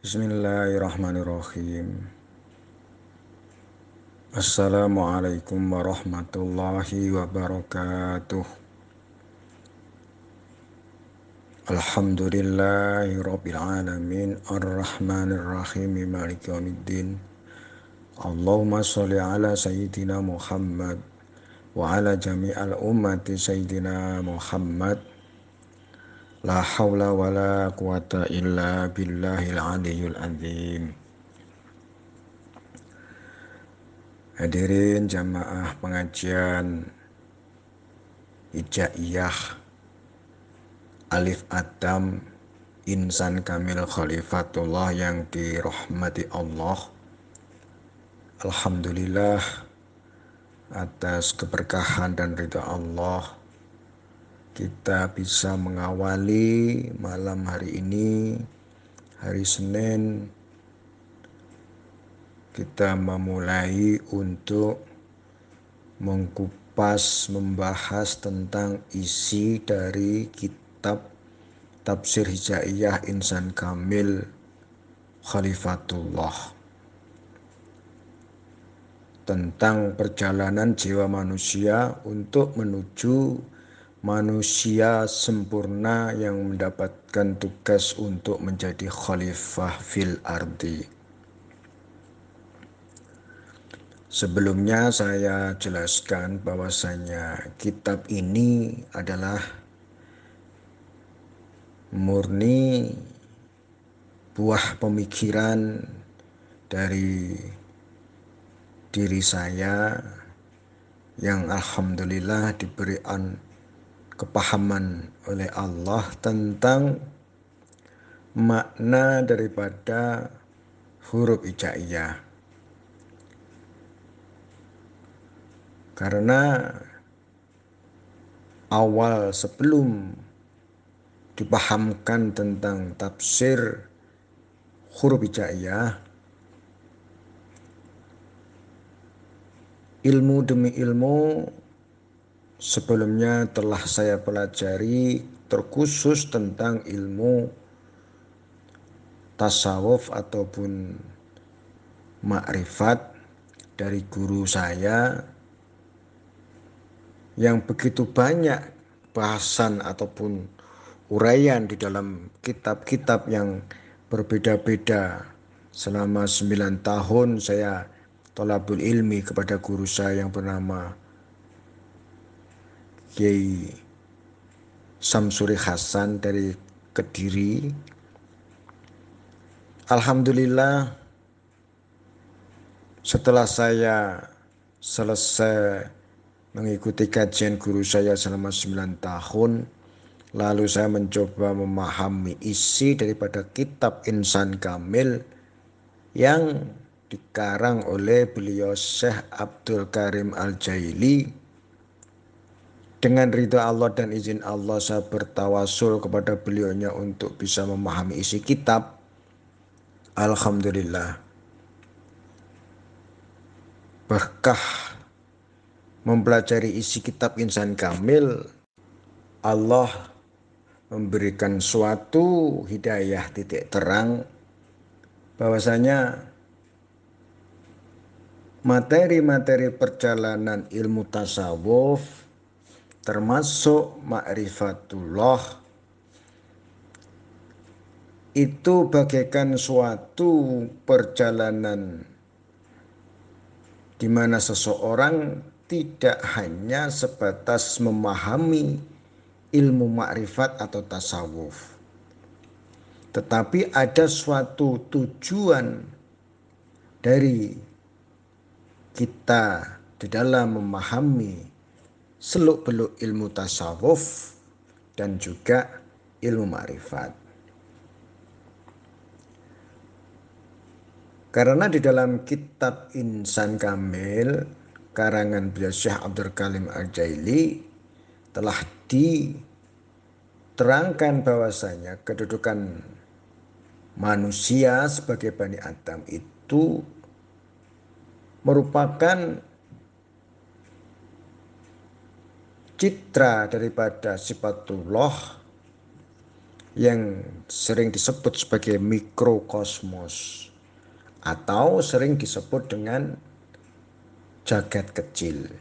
Bismillahirrahmanirrahim. Assalamualaikum warahmatullahi wabarakatuh. Alhamdulillahi rabbil alamin arrahmanirrahim maliki yaumiddin. Allahumma sholli ala sayyidina Muhammad wa ala jami'al ummati sayyidina Muhammad. La hawla wa la quwata illa billahil aliyyil azim. Hadirin jamaah pengajian Hijaiyah Alif Adam Insan Kamil Khalifatullah yang dirahmati Allah. Alhamdulillah atas keberkahan dan ridha Allah kita bisa mengawali malam hari ini, hari Senin. Kita memulai untuk mengkupas, membahas tentang isi dari kitab Tafsir Hijaiyah Insan Kamil Khalifatullah, tentang perjalanan jiwa manusia untuk menuju manusia sempurna yang mendapatkan tugas untuk menjadi khalifah fil ardi. Sebelumnya saya jelaskan bahwasanya kitab ini adalah murni buah pemikiran dari diri saya yang alhamdulillah diberikan kepahaman oleh Allah tentang makna daripada huruf hijaiyah. Karena awal sebelum dipahamkan tentang tafsir huruf hijaiyah, ilmu demi ilmu sebelumnya telah saya pelajari, terkhusus tentang ilmu tasawuf ataupun makrifat dari guru saya yang begitu banyak bahasan ataupun uraian di dalam kitab-kitab yang berbeda-beda. Selama 9 tahun saya thalabul ilmi kepada guru saya yang bernama Kiai Samsuri Hasan dari Kediri. Alhamdulillah setelah saya selesai mengikuti kajian guru saya selama 9 tahun, lalu saya mencoba memahami isi daripada kitab Insan Kamil yang dikarang oleh beliau Syekh Abdul Karim Al-Jaili. Dengan ridha Allah dan izin Allah saya bertawasul kepada beliaunya untuk bisa memahami isi kitab. Alhamdulillah, berkah mempelajari isi kitab Insan Kamil, Allah memberikan suatu hidayah titik terang bahwasanya materi-materi perjalanan ilmu tasawuf termasuk ma'rifatullah itu bagaikan suatu perjalanan di mana seseorang tidak hanya sebatas memahami ilmu makrifat atau tasawuf, tetapi ada suatu tujuan dari kita di dalam memahami seluk-beluk ilmu tasawuf dan juga ilmu makrifat. Karena di dalam kitab Insan Kamil karangan beliau Syekh Abdul Karim Al-Jaili telah diterangkan bahwasanya kedudukan manusia sebagai Bani Adam itu merupakan citra daripada sifatullah yang sering disebut sebagai mikrokosmos atau sering disebut dengan jagat kecil.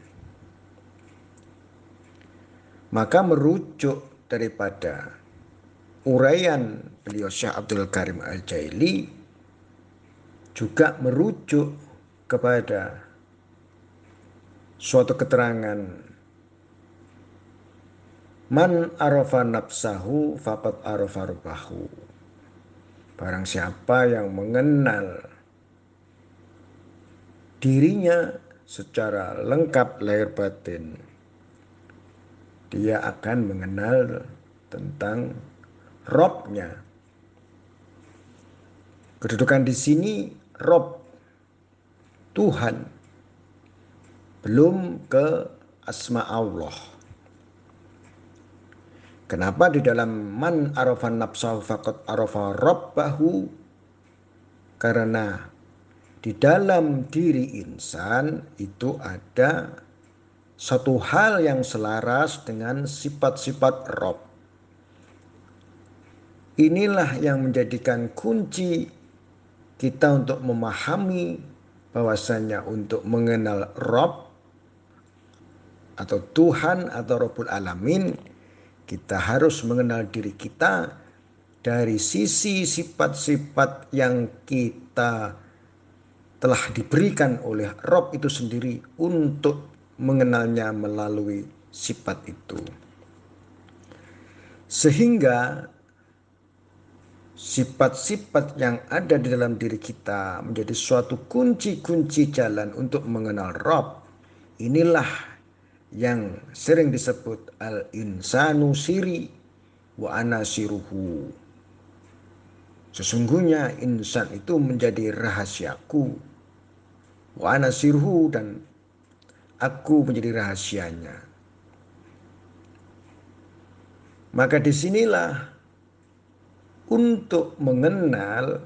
Maka merujuk daripada uraian beliau Syekh Abdul Karim Al-Jaili juga merujuk kepada suatu keterangan man arafa nafsahu faqad arafa rabbahu. Barang siapa yang mengenal dirinya secara lengkap lahir batin, dia akan mengenal tentang Robnya. Kedudukan di sini Rob, Tuhan, belum ke asma Allah. Kenapa di dalam man arafan nafsahu faqad arafa rabbahu? Karena di dalam diri insan itu ada satu hal yang selaras dengan sifat-sifat Rob. Inilah yang menjadikan kunci kita untuk memahami bahwasanya untuk mengenal Rob atau Tuhan atau Rabbul Alamin, kita harus mengenal diri kita dari sisi sifat-sifat yang kita telah diberikan oleh Rob itu sendiri untuk mengenalnya melalui sifat itu. Sehingga sifat-sifat yang ada di dalam diri kita menjadi suatu kunci-kunci jalan untuk mengenal Rob. Inilah yang sering disebut al-insanu siri wa ana siruhu. Sesungguhnya insan itu menjadi rahasiaku. Wa ana siruhu, dan aku menjadi rahasianya. Maka disinilah untuk mengenal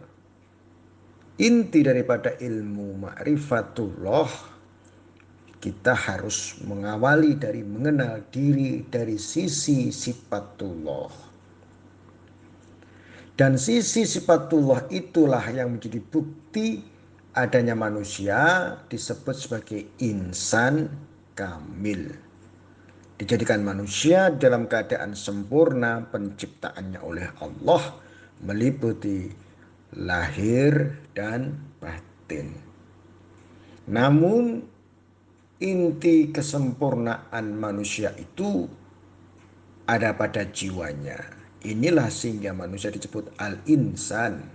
inti daripada ilmu ma'rifatullah, kita harus mengawali dari mengenal diri dari sisi sifatullah. Dan sisi sifatullah itulah yang menjadi bukti adanya manusia disebut sebagai insan kamil. Dijadikan manusia dalam keadaan sempurna penciptaannya oleh Allah, meliputi lahir dan batin. Namun inti kesempurnaan manusia itu ada pada jiwanya. Inilah sehingga manusia disebut al-insan.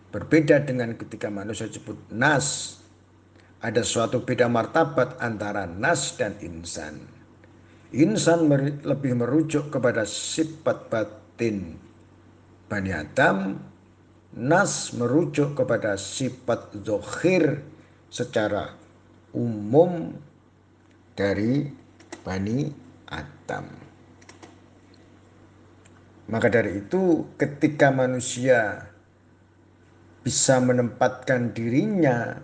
Berbeda dengan ketika manusia disebut nas. Ada suatu beda martabat antara nas dan insan. Insan lebih merujuk kepada sifat batin Bani Adam. Nas merujuk kepada sifat zahir secara umum dari Bani Adam. Maka dari itu ketika manusia bisa menempatkan dirinya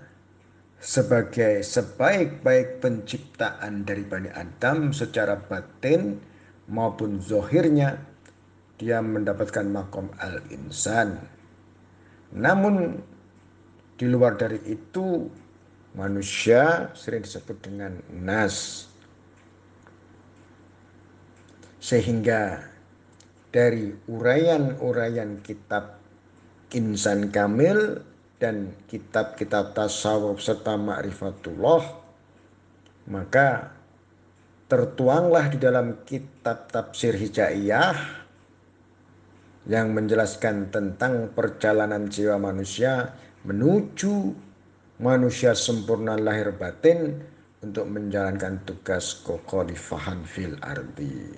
sebagai sebaik-baik penciptaan dari Bani Adam secara batin maupun zohirnya, dia mendapatkan makom al-insan. Namun di luar dari itu manusia sering disebut dengan nas. Sehingga dari uraian-uraian kitab Insan Kamil dan kitab-kitab tasawuf serta ma'rifatullah, maka tertuanglah di dalam kitab tafsir Hijaiyah yang menjelaskan tentang perjalanan jiwa manusia menuju manusia sempurna lahir batin untuk menjalankan tugas kekhalifahan fil ardi.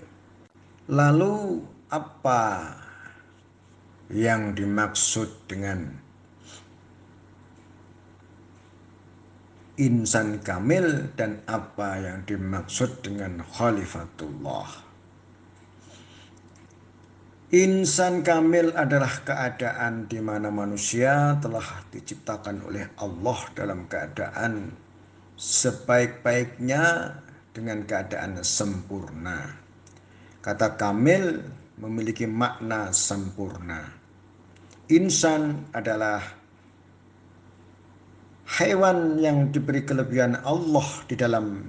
Lalu apa yang dimaksud dengan insan kamil dan apa yang dimaksud dengan khalifatullah? Insan kamil adalah keadaan di mana manusia telah diciptakan oleh Allah dalam keadaan sebaik-baiknya dengan keadaan sempurna. Kata kamil memiliki makna sempurna. Insan adalah hewan yang diberi kelebihan Allah di dalam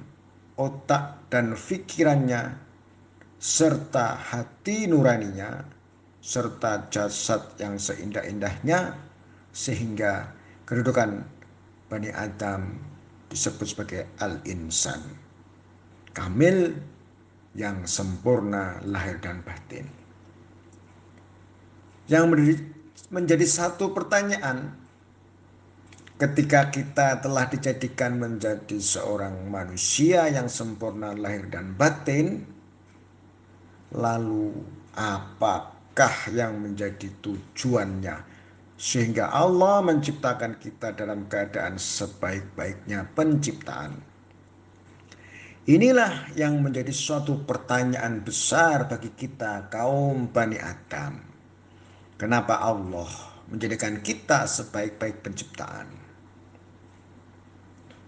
otak dan pikirannya, serta hati nuraninya, serta jasad yang seindah-indahnya, sehingga kedudukan Bani Adam disebut sebagai al-insan, kamil yang sempurna lahir dan batin. Yang menjadi satu pertanyaan, ketika kita telah dijadikan menjadi seorang manusia yang sempurna lahir dan batin, lalu apakah yang menjadi tujuannya sehingga Allah menciptakan kita dalam keadaan sebaik-baiknya penciptaan? Inilah yang menjadi suatu pertanyaan besar bagi kita kaum Bani Adam. Kenapa Allah menjadikan kita sebaik-baik penciptaan?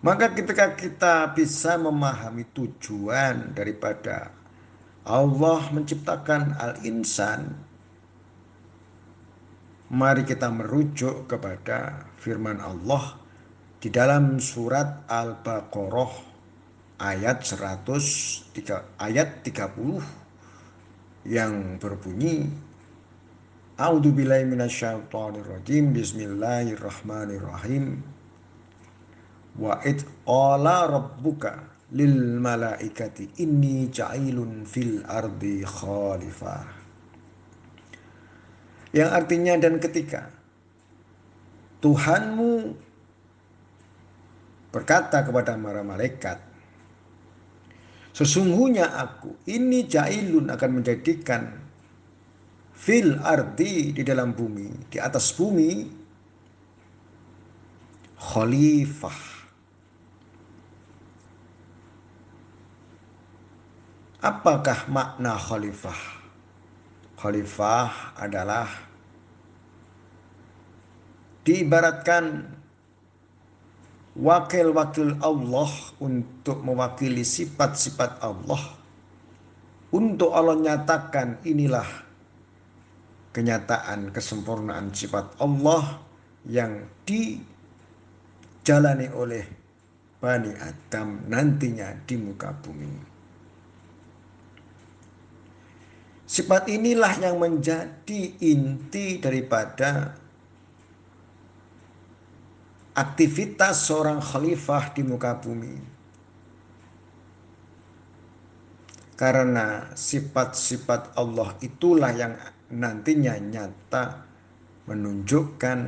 Maka ketika kita bisa memahami tujuan daripada Allah menciptakan al-insan, mari kita merujuk kepada firman Allah di dalam surat Al-Baqarah ayat 30 yang berbunyi, A'udzubillahi minasyaitonirrajim, bismillahirrahmanirrahim. Wa id qala rabbuka lil malaikati inni ja'ilun fil ardi khalifah. Yang artinya, dan ketika Tuhanmu berkata kepada para malaikat, sesungguhnya aku ini ja'ilun akan menjadikan fil ardi di dalam bumi, di atas bumi, khalifah. Apakah makna khalifah? Khalifah adalah diibaratkan wakil-wakil Allah untuk mewakili sifat-sifat Allah. Untuk Allah nyatakan inilah kenyataan kesempurnaan sifat Allah yang dijalani oleh Bani Adam nantinya di muka bumi. Sifat inilah yang menjadi inti daripada aktivitas seorang khalifah di muka bumi. Karena sifat-sifat Allah itulah yang nantinya nyata menunjukkan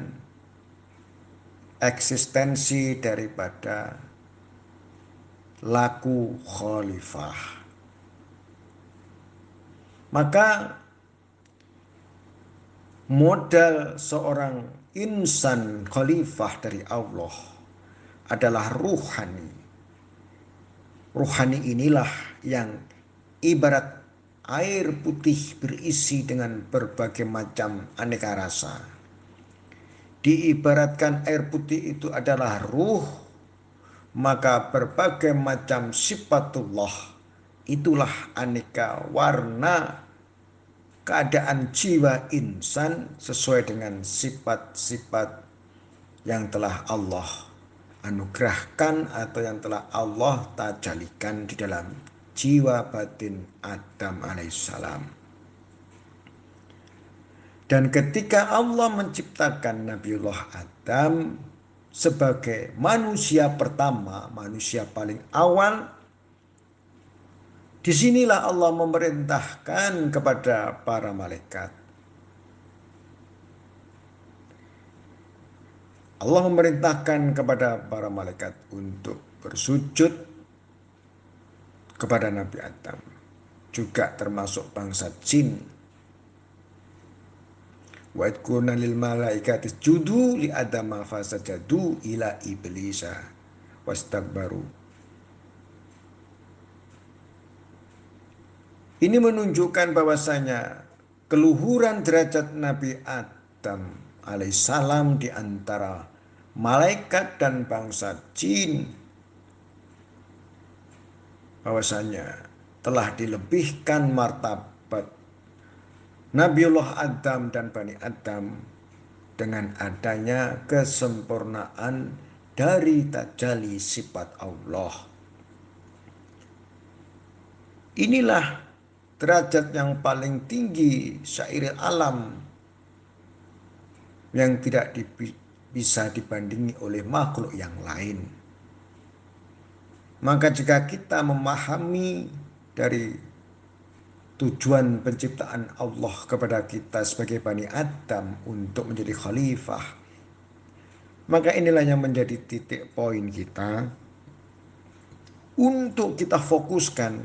eksistensi daripada laku khalifah. Maka modal seorang insan khalifah dari Allah adalah ruhani. Ruhani inilah yang ibarat air putih berisi dengan berbagai macam aneka rasa. Diibaratkan air putih itu adalah ruh, maka berbagai macam sifatullah itulah aneka warna keadaan jiwa insan sesuai dengan sifat-sifat yang telah Allah anugerahkan atau yang telah Allah tajalikan di dalam jiwa batin Adam alaihissalam. Dan ketika Allah menciptakan Nabiullah Adam sebagai manusia pertama, manusia paling awal, disinilah Allah memerintahkan kepada para malaikat. Allah memerintahkan kepada para malaikat untuk bersujud kepada Nabi Adam, juga termasuk bangsa jin. Wa id qulna lil malaikati isjudu li adama fasajadu ila iblisa wastakbaru. Ini menunjukkan bahwasanya keluhuran derajat Nabi Adam alaihissalam di antara malaikat dan bangsa jin, bahwasanya telah dilebihkan martabat Nabiullah Adam dan Bani Adam dengan adanya kesempurnaan dari tajalli sifat Allah. Inilah derajat yang paling tinggi syairil alam yang tidak bisa dibandingi oleh makhluk yang lain. Maka jika kita memahami dari tujuan penciptaan Allah kepada kita sebagai Bani Adam untuk menjadi khalifah, maka inilah yang menjadi titik poin kita untuk kita fokuskan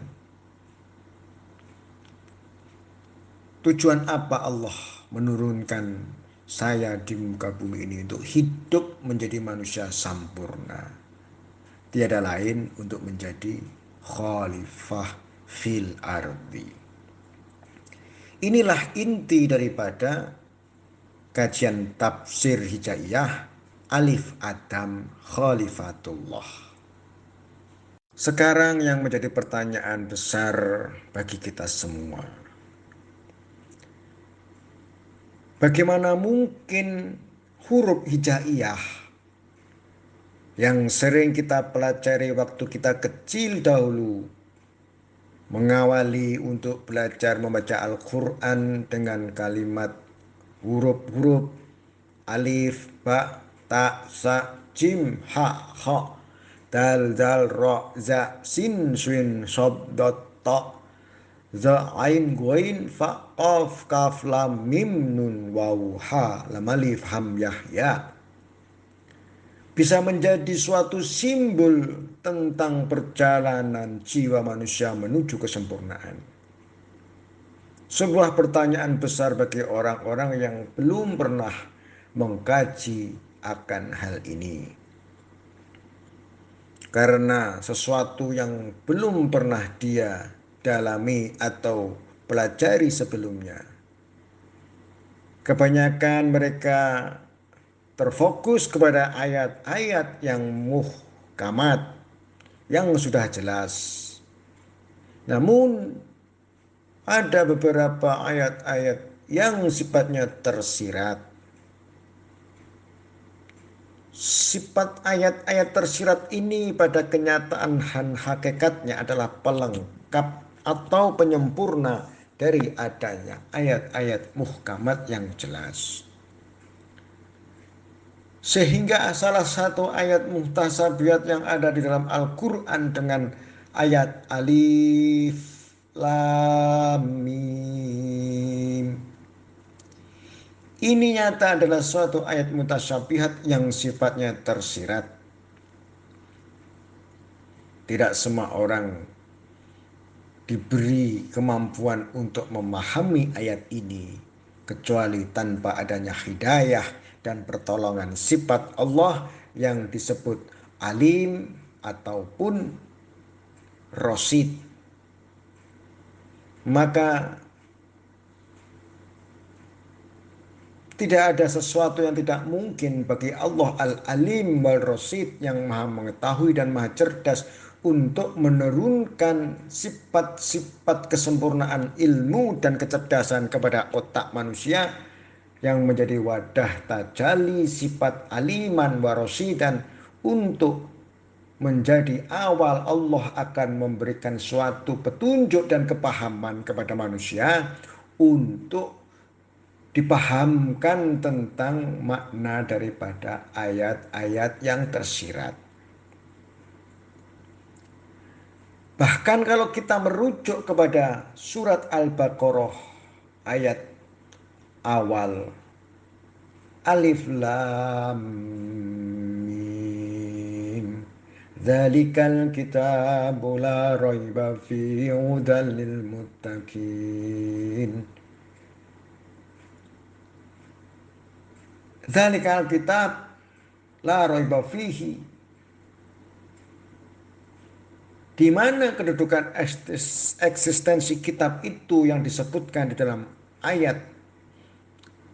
tujuan apa Allah menurunkan saya di muka bumi ini untuk hidup menjadi manusia sempurna. Tiada lain untuk menjadi khalifah fil ardi. Inilah inti daripada kajian tafsir hijaiyah Alif Adam Khalifatullah. Sekarang yang menjadi pertanyaan besar bagi kita semua. Bagaimana mungkin huruf hijaiyah yang sering kita pelajari waktu kita kecil dahulu, mengawali untuk belajar membaca Al-Quran dengan kalimat huruf-huruf alif, ba, ta, sa, jim, ha, kha, dal, dal, ro, za, sin, shin, sob, dot, ta, za, ain, goin, fa, qaf, kaf, lam, mim, nun, waw, ha, lam, alif, ham, yah, ya. Bisa menjadi suatu simbol tentang perjalanan jiwa manusia menuju kesempurnaan. Sebuah pertanyaan besar bagi orang-orang yang belum pernah mengkaji akan hal ini. Karena sesuatu yang belum pernah dia dalami atau pelajari sebelumnya. Kebanyakan mereka terfokus kepada ayat-ayat yang muhkamat, yang sudah jelas. Namun ada beberapa ayat-ayat yang sifatnya tersirat. Sifat ayat-ayat tersirat ini pada kenyataan hakikatnya adalah pelengkap atau penyempurna dari adanya ayat-ayat muhkamat yang jelas. Sehingga salah satu ayat muhtasabiyat yang ada di dalam Al-Quran dengan ayat alif lam mim, ini nyata adalah suatu ayat mutasyabihat yang sifatnya tersirat. Tidak semua orang diberi kemampuan untuk memahami ayat ini kecuali tanpa adanya hidayah dan pertolongan sifat Allah yang disebut alim ataupun rosid. Maka tidak ada sesuatu yang tidak mungkin bagi Allah Al-Alim wal-Rosid yang maha mengetahui dan maha cerdas untuk menurunkan sifat-sifat kesempurnaan ilmu dan kecerdasan kepada otak manusia yang menjadi wadah tajalli sifat aliman warosidan untuk menjadi awal Allah akan memberikan suatu petunjuk dan kepahaman kepada manusia untuk dipahamkan tentang makna daripada ayat-ayat yang tersirat. Bahkan kalau kita merujuk kepada surat Al-Baqarah ayat awal alif lam mim, dzalikal kitabu la raiba fihi hudal lil muttaqin. Dzalikal kitab la raiba fihi, di mana kedudukan eksistensi kitab itu yang disebutkan di dalam ayat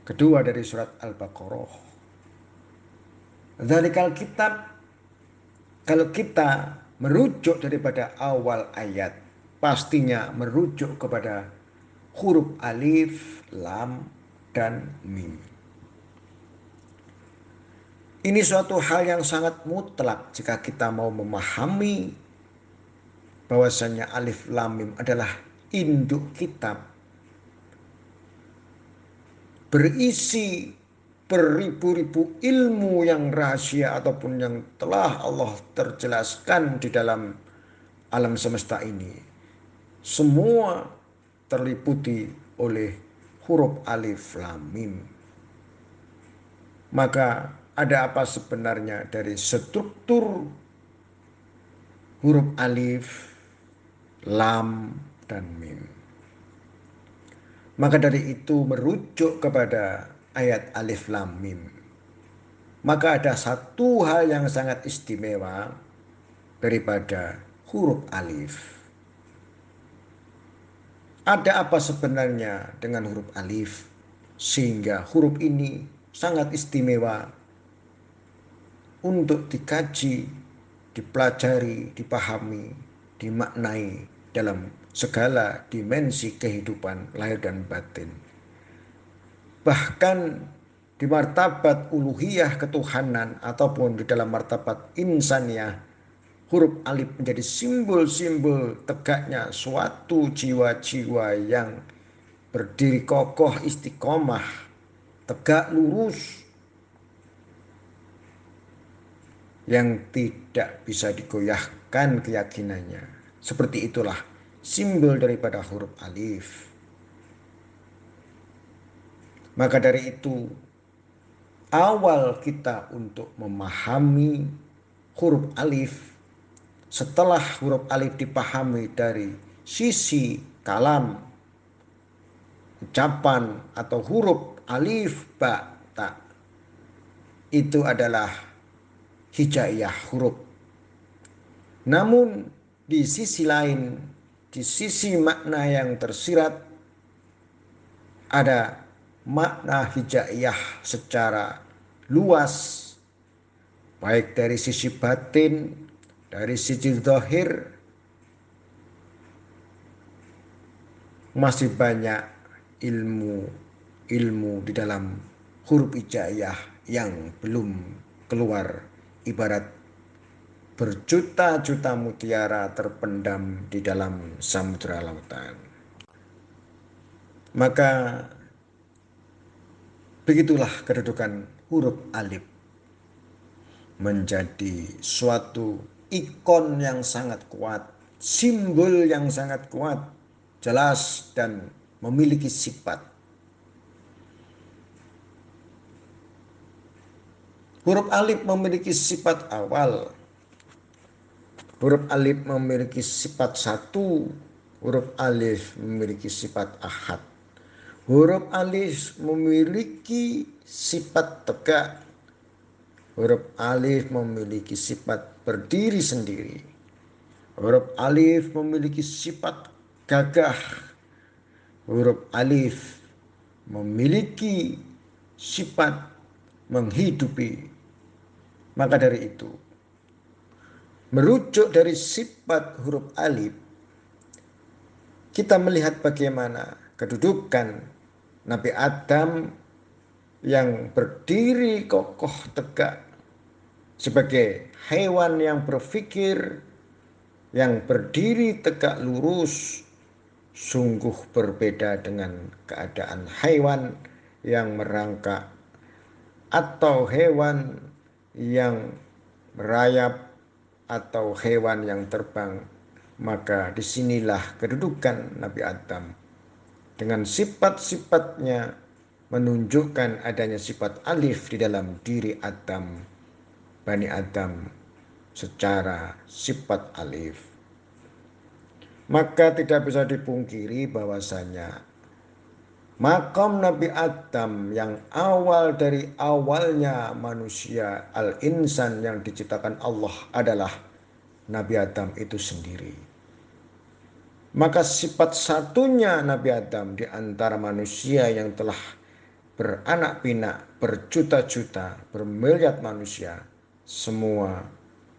kedua dari surat Al-Baqarah. Dzalikal kitab, kalau kita merujuk daripada awal ayat, pastinya merujuk kepada huruf alif, lam, dan mim. Ini suatu hal yang sangat mutlak jika kita mau memahami bahwasanya alif lam mim adalah induk kitab berisi beribu-ribu ilmu yang rahasia ataupun yang telah Allah terjelaskan di dalam alam semesta ini. Semua terliputi oleh huruf alif lam mim. Maka ada apa sebenarnya dari struktur huruf alif, lam, dan mim? Maka dari itu merujuk kepada ayat alif lam mim. Maka ada satu hal yang sangat istimewa daripada huruf alif. Ada apa sebenarnya dengan huruf alif sehingga huruf ini sangat istimewa untuk dikaji, dipelajari, dipahami, dimaknai dalam segala dimensi kehidupan lahir dan batin. Bahkan di martabat uluhiyah ketuhanan ataupun di dalam martabat insaniyah, huruf alif menjadi simbol-simbol tegaknya suatu jiwa-jiwa yang berdiri kokoh istiqomah, tegak lurus, yang tidak bisa digoyahkan keyakinannya. Seperti itulah simbol daripada huruf alif. Maka dari itu, awal kita untuk memahami huruf alif, setelah huruf alif dipahami dari sisi kalam, ucapan atau huruf alif, ba, ta, itu adalah hijaiyah huruf. Namun di sisi lain, di sisi makna yang tersirat, ada makna hijaiyah secara luas, baik dari sisi batin, dari sisi zahir. Masih banyak ilmu di dalam huruf hijaiyah yang belum keluar, ibarat berjuta-juta mutiara terpendam di dalam samudera lautan. Maka begitulah kedudukan huruf alif menjadi suatu ikon yang sangat kuat, simbol yang sangat kuat, jelas dan memiliki sifat. Huruf alif memiliki sifat awal. Huruf alif memiliki sifat satu. Huruf alif memiliki sifat ahad. Huruf alif memiliki sifat tegak. Huruf alif memiliki sifat berdiri sendiri. Huruf alif memiliki sifat gagah. Huruf alif memiliki sifat menghidupi. Maka dari itu, merujuk dari sifat huruf alif, kita melihat bagaimana kedudukan Nabi Adam yang berdiri kokoh tegak sebagai hewan yang berpikir, yang berdiri tegak lurus, sungguh berbeda dengan keadaan hewan yang merangkak atau hewan yang merayap atau hewan yang terbang. Maka disinilah kedudukan Nabi Adam dengan sifat-sifatnya menunjukkan adanya sifat alif di dalam diri Adam, Bani Adam, secara sifat alif. Maka tidak bisa dipungkiri bahwasanya makom Nabi Adam yang awal dari awalnya manusia al-insan yang diciptakan Allah adalah Nabi Adam itu sendiri. Maka sifat satunya Nabi Adam di antara manusia yang telah beranak pinak, berjuta-juta, bermiliar manusia, semua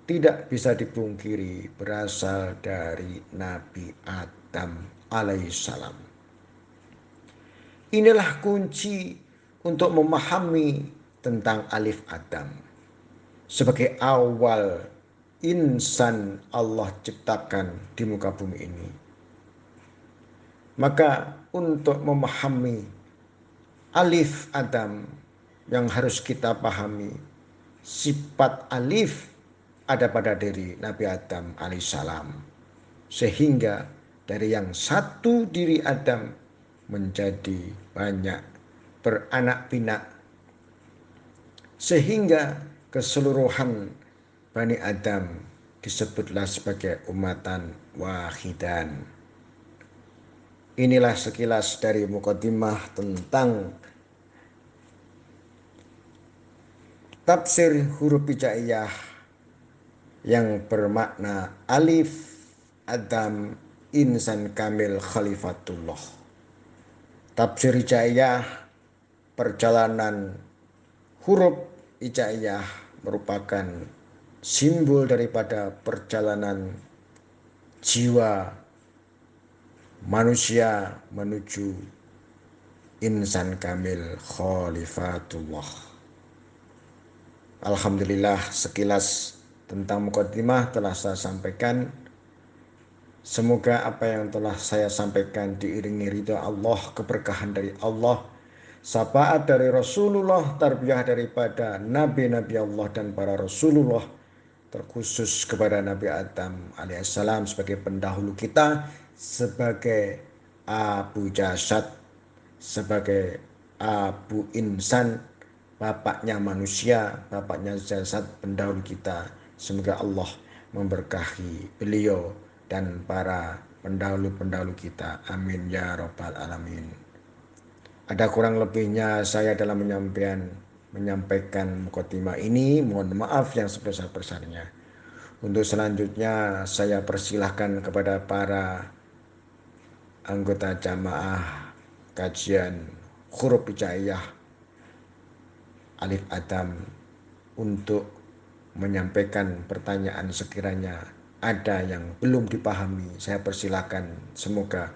tidak bisa dipungkiri berasal dari Nabi Adam alaihissalam. Inilah kunci untuk memahami tentang alif Adam. Sebagai awal insan Allah ciptakan di muka bumi ini. Maka untuk memahami alif Adam yang harus kita pahami, sifat alif ada pada diri Nabi Adam alaihissalam. Sehingga dari yang satu diri Adam menjadi banyak beranak pinak. Sehingga keseluruhan Bani Adam disebutlah sebagai umatan wahidan. Inilah sekilas dari mukadimah tentang tafsir huruf hijaiyah yang bermakna alif Adam insan kamil khalifatullah. Tafsir hijaiyah perjalanan huruf hijaiyah merupakan simbol daripada perjalanan jiwa manusia menuju insan kamil khalifatullah. Alhamdulillah sekilas tentang mukadimah telah saya sampaikan. Semoga apa yang telah saya sampaikan diiringi ridha Allah, keberkahan dari Allah, syafaat dari Rasulullah, tarbiyah daripada nabi-nabi Allah dan para Rasulullah, terkhusus kepada Nabi Adam alaihissalam sebagai pendahulu kita, sebagai Abu Jasad, sebagai Abu Insan, bapaknya manusia, bapaknya jasad, pendahulu kita. Semoga Allah memberkahi beliau dan para pendahulu-pendahulu kita. Amin ya rabbal alamin. Ada kurang lebihnya saya dalam menyampaikan mukadimah ini. Mohon maaf yang sebesar-besarnya. Untuk selanjutnya saya persilahkan kepada para anggota jamaah kajian huruf hijaiyah alif Adam untuk menyampaikan pertanyaan sekiranya ada yang belum dipahami. Saya persilahkan, semoga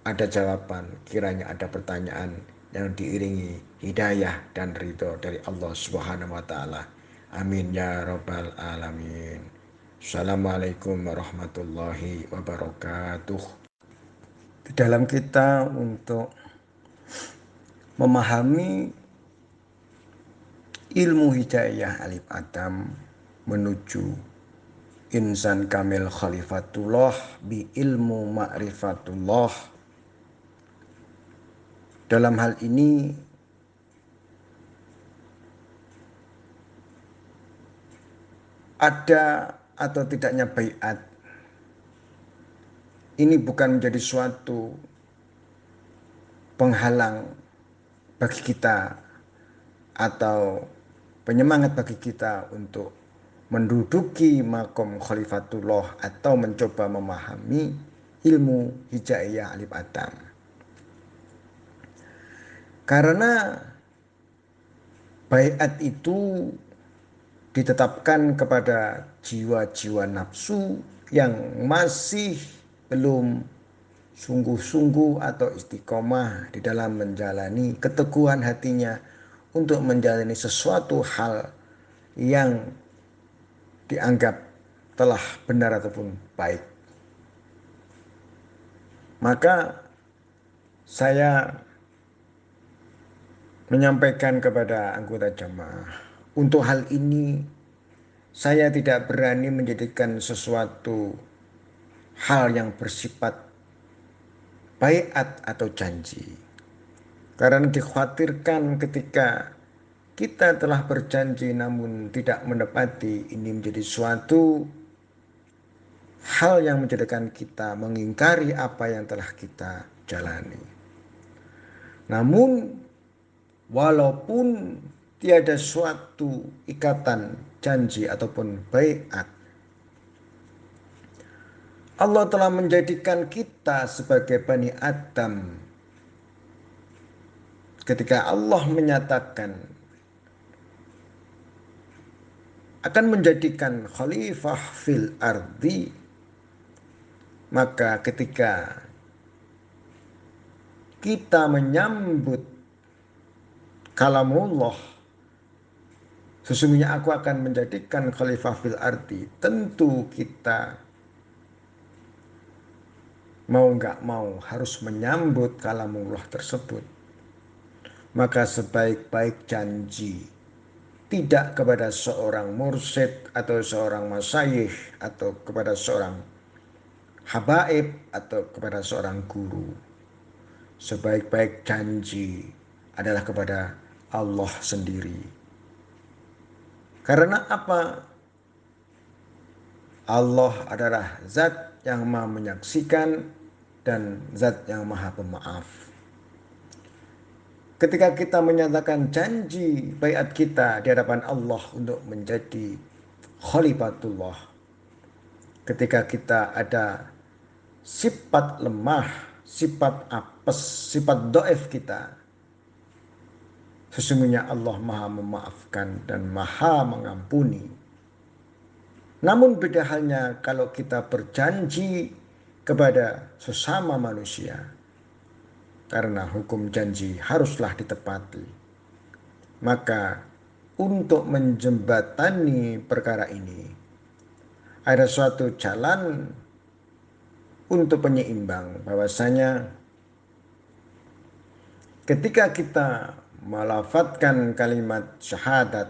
ada jawaban, kiranya ada pertanyaan yang diiringi hidayah dan ridho dari Allah Subhanahu wa taala. Amin ya rabbal alamin. Assalamualaikum warahmatullahi wabarakatuh. Di dalam kita untuk memahami ilmu hidayah alif Adam menuju insan kamil khalifatullah bi ilmu ma'rifatullah. Dalam hal ini ada atau tidaknya baiat ini bukan menjadi suatu penghalang bagi kita atau penyemangat bagi kita untuk menduduki makom khalifatullah atau mencoba memahami ilmu hijaiyah alif Adam. Karena baiat itu ditetapkan kepada jiwa-jiwa nafsu yang masih belum sungguh-sungguh atau istiqomah di dalam menjalani keteguhan hatinya untuk menjalani sesuatu hal yang dianggap telah benar ataupun baik. Maka saya menyampaikan kepada anggota jamaah, untuk hal ini saya tidak berani menjadikan sesuatu hal yang bersifat baiat atau janji. Karena dikhawatirkan ketika kita telah berjanji namun tidak menepati, ini menjadi suatu hal yang menjadikan kita mengingkari apa yang telah kita jalani. Namun walaupun tiada suatu ikatan janji ataupun baiat, Allah telah menjadikan kita sebagai Bani Adam. Ketika Allah menyatakan akan menjadikan khalifah fil ardi, maka ketika kita menyambut kalamullah, sesungguhnya aku akan menjadikan khalifah fil ardi, tentu kita mau nggak mau harus menyambut kalamullah tersebut. Maka sebaik-baik janji, tidak kepada seorang mursyid atau seorang masyayikh atau kepada seorang habaib atau kepada seorang guru. Sebaik-baik janji adalah kepada Allah sendiri. Karena apa? Allah adalah zat yang maha menyaksikan dan zat yang maha pemaaf. Ketika kita menyatakan janji baiat kita di hadapan Allah untuk menjadi khalifatullah, ketika kita ada sifat lemah, sifat apes, sifat do'if kita, sesungguhnya Allah maha memaafkan dan maha mengampuni. Namun beda halnya kalau kita berjanji kepada sesama manusia, karena hukum janji haruslah ditepati. Maka untuk menjembatani perkara ini, ada suatu jalan untuk penyeimbang, bahwasanya ketika kita melafadzkan kalimat syahadat,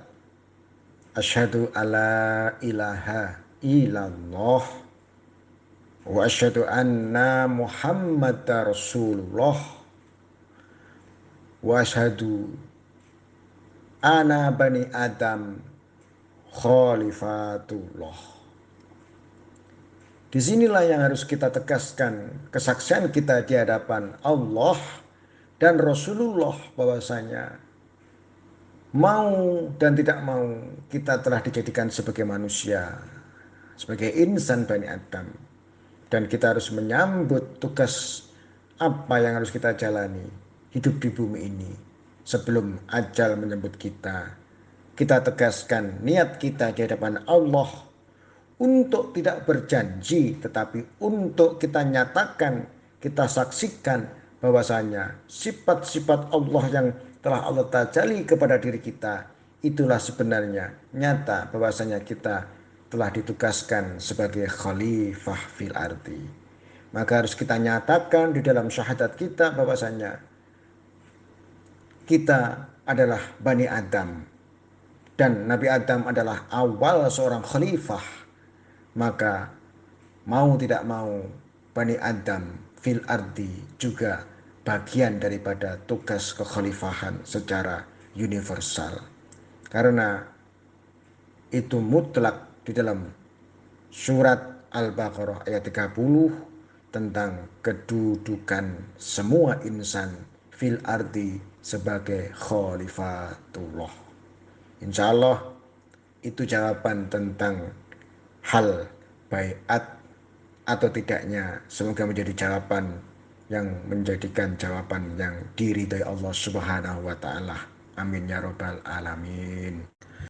asyhadu alla ilaha illallah wa asyhadu anna muhammadar rasulullah wa asyhadu ana bani adam khalifatullah. Disinilah yang harus kita tegaskan kesaksian kita di hadapan Allah dan Rasulullah, bahwasanya mau dan tidak mau kita telah dijadikan sebagai manusia, sebagai insan bani Adam, dan kita harus menyambut tugas apa yang harus kita jalani hidup di bumi ini sebelum ajal menyambut kita. Kita tegaskan niat kita di hadapan Allah untuk tidak berjanji, tetapi untuk kita nyatakan, kita saksikan bahwasanya sifat-sifat Allah yang telah Allah tajali kepada diri kita, itulah sebenarnya nyata bahwasanya kita telah ditugaskan sebagai khalifah fil ardi. Maka harus kita nyatakan di dalam syahadat kita bahwasanya kita adalah Bani Adam dan Nabi Adam adalah awal seorang khalifah. Maka mau tidak mau Bani Adam fil ardi juga bagian daripada tugas kekhalifahan secara universal. Karena itu mutlak di dalam surat Al-Baqarah ayat 30 tentang kedudukan semua insan fil ardi sebagai khalifatullah. Insya Allah itu jawaban tentang hal baiat atau tidaknya. Semoga menjadi jawaban yang menjadikan jawaban yang diridhai Allah Subhanahu wa taala. Amin ya rabbal alamin.